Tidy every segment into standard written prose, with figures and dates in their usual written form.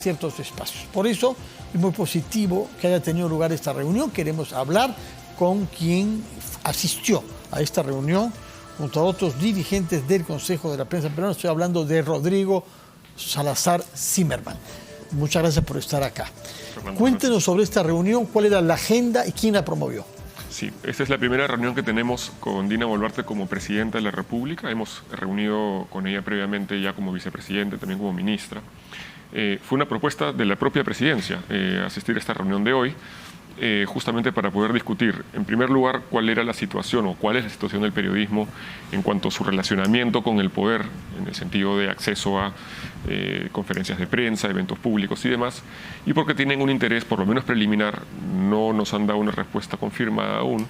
ciertos espacios. Por eso es muy positivo que haya tenido lugar esta reunión. Queremos hablar con quien asistió a esta reunión junto a otros dirigentes del Consejo de la Prensa Peruana. Estoy hablando de Rodrigo Salazar Zimmerman. Muchas gracias por estar acá. Cuéntenos sobre esta reunión, cuál era la agenda y quién la promovió. Sí, esta es la primera reunión que tenemos con Dina Boluarte como presidenta de la República. Hemos reunido con ella previamente ya como vicepresidente, también como ministra. Fue una propuesta de la propia presidencia asistir a esta reunión de hoy, justamente para poder discutir, en primer lugar, cuál era la situación o cuál es la situación del periodismo en cuanto a su relacionamiento con el poder, en el sentido de acceso a conferencias de prensa, eventos públicos y demás, y porque tienen un interés, por lo menos preliminar, no nos han dado una respuesta confirmada aún,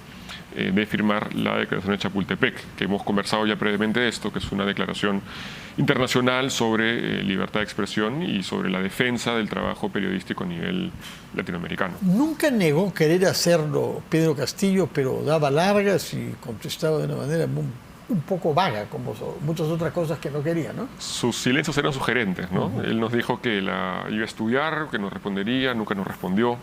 de firmar la declaración de Chapultepec, que hemos conversado ya previamente de esto, que es una declaración internacional sobre libertad de expresión y sobre la defensa del trabajo periodístico a nivel latinoamericano. Nunca negó querer hacerlo Pedro Castillo, pero daba largas y contestaba de una manera un poco vaga, como muchas otras cosas que no quería, ¿no? Sus silencios eran sugerentes, ¿no? Él nos dijo que la iba a estudiar, que nos respondería, nunca nos respondió.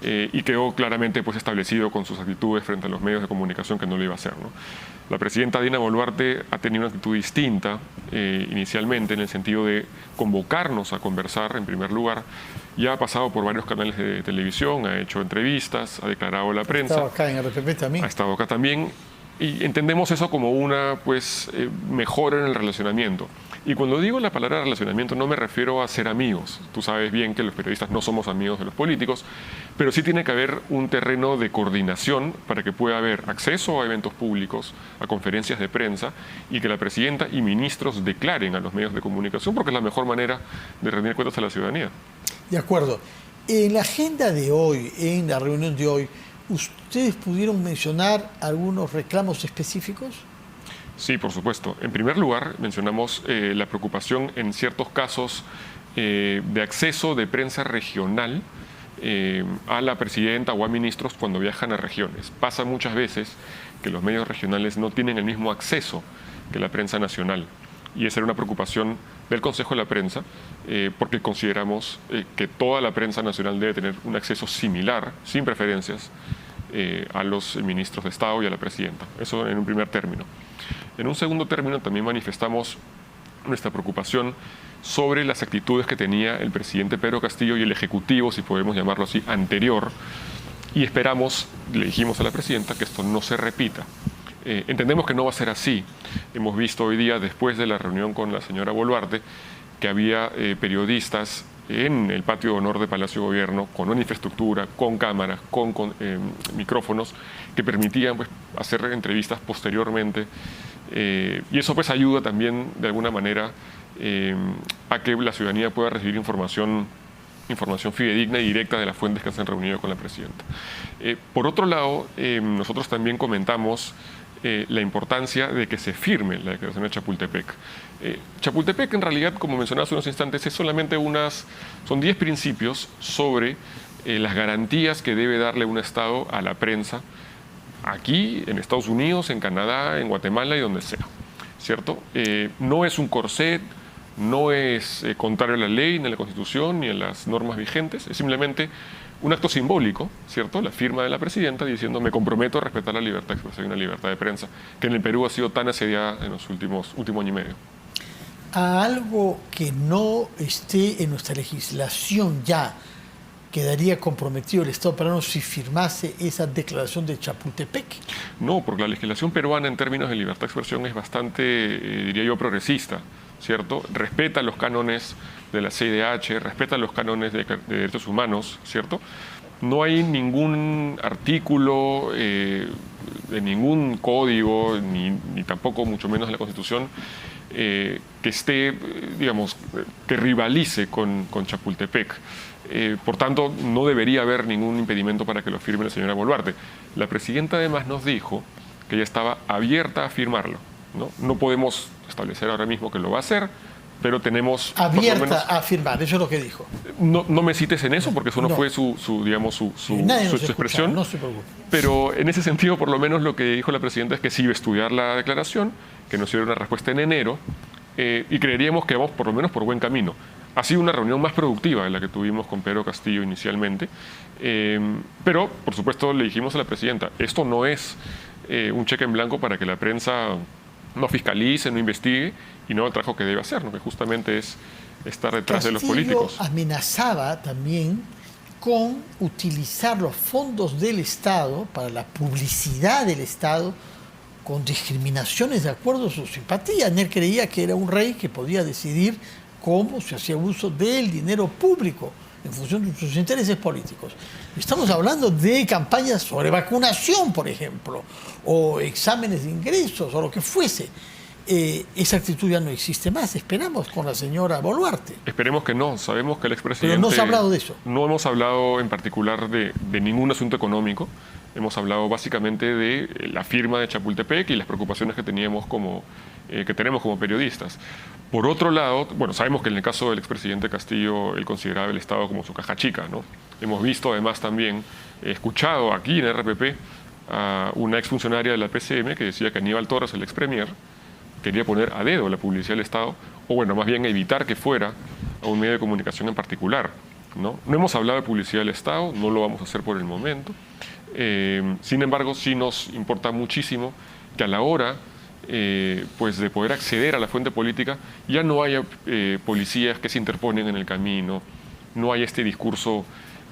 Y quedó claramente pues, establecido con sus actitudes frente a los medios de comunicación que no lo iba a hacer, ¿no? La presidenta Dina Boluarte ha tenido una actitud distinta inicialmente, en el sentido de convocarnos a conversar en primer lugar. Ya ha pasado por varios canales de televisión, ha hecho entrevistas, ha declarado a la prensa. Ha estado acá en RPP también. Ha estado acá también. Y entendemos eso como una mejora en el relacionamiento. Y cuando digo la palabra relacionamiento no me refiero a ser amigos. Tú sabes bien que los periodistas no somos amigos de los políticos, pero sí tiene que haber un terreno de coordinación para que pueda haber acceso a eventos públicos, a conferencias de prensa, y que la presidenta y ministros declaren a los medios de comunicación, porque es la mejor manera de rendir cuentas a la ciudadanía. De acuerdo. En la agenda de hoy, en la reunión de hoy, ¿ustedes pudieron mencionar algunos reclamos específicos? Sí, por supuesto. En primer lugar, mencionamos la preocupación en ciertos casos de acceso de prensa regional a la presidenta o a ministros cuando viajan a regiones. Pasa muchas veces que los medios regionales no tienen el mismo acceso que la prensa nacional. Y esa era una preocupación del Consejo de la Prensa, porque consideramos que toda la prensa nacional debe tener un acceso similar, sin preferencias, a los ministros de Estado y a la presidenta. Eso en un primer término. En un segundo término también manifestamos nuestra preocupación sobre las actitudes que tenía el presidente Pedro Castillo y el Ejecutivo, si podemos llamarlo así, anterior, y esperamos, le dijimos a la presidenta, que esto no se repita. Entendemos que no va a ser así. Hemos visto hoy día, después de la reunión con la señora Boluarte, que había periodistas en el patio de honor de Palacio de Gobierno, con una infraestructura, con cámaras, con micrófonos, que permitían pues, hacer entrevistas posteriormente. Y eso pues ayuda también, de alguna manera, a que la ciudadanía pueda recibir información fidedigna y directa de las fuentes que se han reunido con la presidenta. Por otro lado, nosotros también comentamos la importancia de que se firme la declaración de Chapultepec. Chapultepec, en realidad, como mencionaba hace unos instantes, es solamente son 10 principios sobre las garantías que debe darle un Estado a la prensa, aquí, en Estados Unidos, en Canadá, en Guatemala y donde sea, ¿cierto? No es un corset, no es contrario a la ley, ni a la Constitución, ni a las normas vigentes, es simplemente un acto simbólico, ¿cierto? La firma de la presidenta diciendo me comprometo a respetar la libertad de expresión y la libertad de prensa, que en el Perú ha sido tan asediada en los último año y medio. ¿A algo que no esté en nuestra legislación ya quedaría comprometido el Estado peruano si firmase esa declaración de Chapultepec? No, porque la legislación peruana en términos de libertad de expresión es bastante, diría yo, progresista, ¿cierto? Respeta los cánones de la CIDH, respeta los cánones de derechos humanos, ¿cierto? No hay ningún artículo de ningún código, ni tampoco mucho menos de la Constitución, que esté, digamos, que rivalice con Chapultepec. Por tanto, no debería haber ningún impedimento para que lo firme la señora Boluarte. La presidenta además nos dijo que ella estaba abierta a firmarlo, ¿no? No podemos establecer ahora mismo que lo va a hacer, pero tenemos... Abierta a firmar, eso es lo que dijo. No me cites en eso, porque eso no fue su expresión. No se preocupe. Pero en ese sentido, por lo menos lo que dijo la presidenta es que sí iba a estudiar la declaración, que nos diera una respuesta en enero, y creeríamos que vamos por lo menos por buen camino. Ha sido una reunión más productiva de la que tuvimos con Pedro Castillo inicialmente, pero por supuesto le dijimos a la presidenta, esto no es un cheque en blanco para que la prensa no fiscalice, no investigue y no haga el trabajo que debe hacer, ¿no? Que justamente es estar detrás de los políticos. Amenazaba también con utilizar los fondos del Estado para la publicidad del Estado con discriminaciones de acuerdo a su simpatía. Él creía que era un rey que podía decidir cómo se hacía uso del dinero público en función de sus intereses políticos. Estamos hablando de campañas sobre vacunación, por ejemplo, o exámenes de ingresos, o lo que fuese. Esa actitud ya no existe más. Esperamos con la señora Boluarte. Esperemos que no. Sabemos que el expresidente... Pero no se ha hablado de eso. No hemos hablado en particular de ningún asunto económico. Hemos hablado básicamente de la firma de Chapultepec y las preocupaciones que tenemos que tenemos como periodistas. Por otro lado, bueno, sabemos que en el caso del expresidente Castillo, él consideraba el Estado como su caja chica, ¿no? Hemos visto además también, escuchado aquí en RPP a una exfuncionaria de la PCM que decía que Aníbal Torres, el expremier, quería poner a dedo la publicidad del Estado, o bueno, más bien evitar que fuera a un medio de comunicación en particular, ¿no? No hemos hablado de publicidad del Estado, no lo vamos a hacer por el momento. Sin embargo, sí nos importa muchísimo que a la hora pues de poder acceder a la fuente política ya no haya policías que se interponen en el camino, no hay este discurso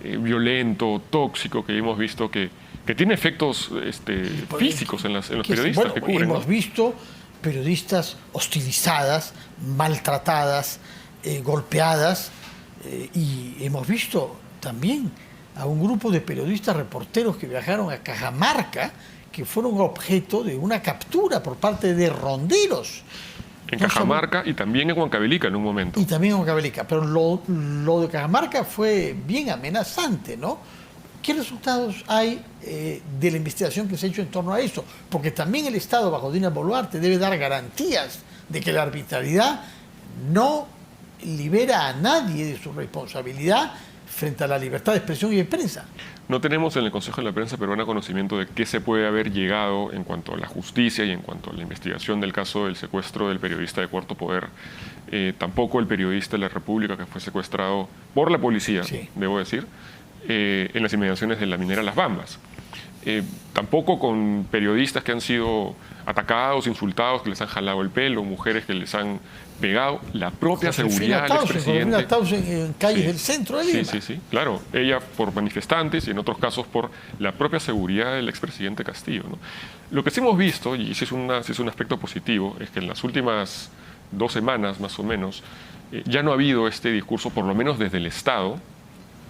violento, tóxico que hemos visto que tiene efectos físicos en los periodistas que cubren. Hemos visto periodistas hostilizadas, maltratadas, golpeadas, y hemos visto también a un grupo de periodistas reporteros que viajaron a Cajamarca, que fueron objeto de una captura por parte de ronderos. En Cajamarca y también en Huancavelica en un momento. Y también en Huancavelica, pero lo de Cajamarca fue bien amenazante, ¿no? ¿Qué resultados hay de la investigación que se ha hecho en torno a eso? Porque también el Estado, bajo Dina Boluarte, debe dar garantías de que la arbitrariedad no libera a nadie de su responsabilidad frente a la libertad de expresión y de prensa. No tenemos en el Consejo de la Prensa Peruana conocimiento de qué se puede haber llegado en cuanto a la justicia y en cuanto a la investigación del caso del secuestro del periodista de Cuarto Poder. Tampoco el periodista de la República que fue secuestrado por la policía, sí, debo decir, en las inmediaciones de la minera Las Bambas. Tampoco con periodistas que han sido atacados, insultados, que les han jalado el pelo, mujeres que les han pegado, la propia seguridad del expresidente. En calles del centro de Lima. Sí, claro. Ella por manifestantes y en otros casos por la propia seguridad del expresidente Castillo, ¿no? Lo que sí hemos visto, y sí es un aspecto positivo, es que en las últimas 2 semanas más o menos, ya no ha habido este discurso, por lo menos desde el Estado,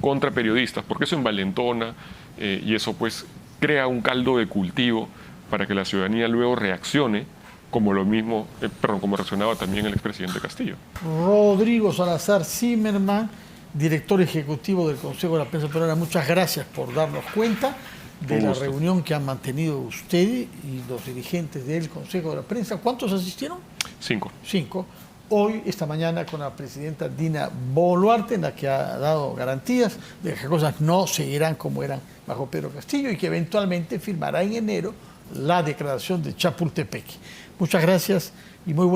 contra periodistas, porque eso envalentona y eso pues crea un caldo de cultivo para que la ciudadanía luego reaccione como como reaccionaba también el expresidente Castillo. Rodrigo Salazar Zimmerman, director ejecutivo del Consejo de la Prensa Peruana, muchas gracias por darnos cuenta de la reunión que han mantenido usted y los dirigentes del Consejo de la Prensa. ¿Cuántos asistieron? 5. 5. Hoy, esta mañana, con la presidenta Dina Boluarte, en la que ha dado garantías de que las cosas no seguirán como eran bajo Pedro Castillo y que eventualmente firmará en enero la declaración de Chapultepec. Muchas gracias y muy buenas